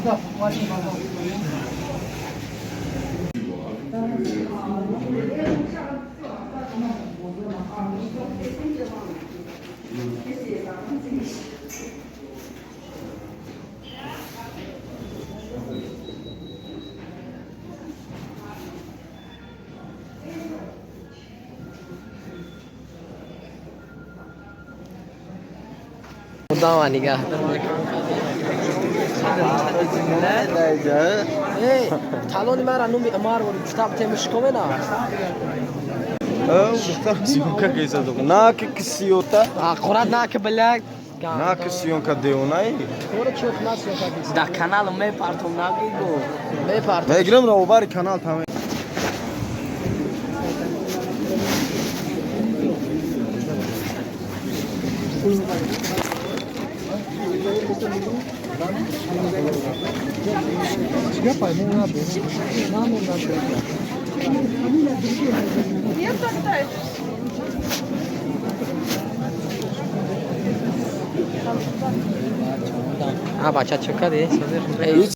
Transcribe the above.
Buradan var nigah. Hey, taloni mara numi amar var. Kitap temiz kovena. Siyon ka कैसा तो ना कि किसी होता Quran na ke belak. ना किसियों का देव नहीं Doğru çok nasıl yapabilirsin? Da kanal me partom na gigo. Ne part? मैं गिरम रहा बार kanal था Ha baca çok hadi.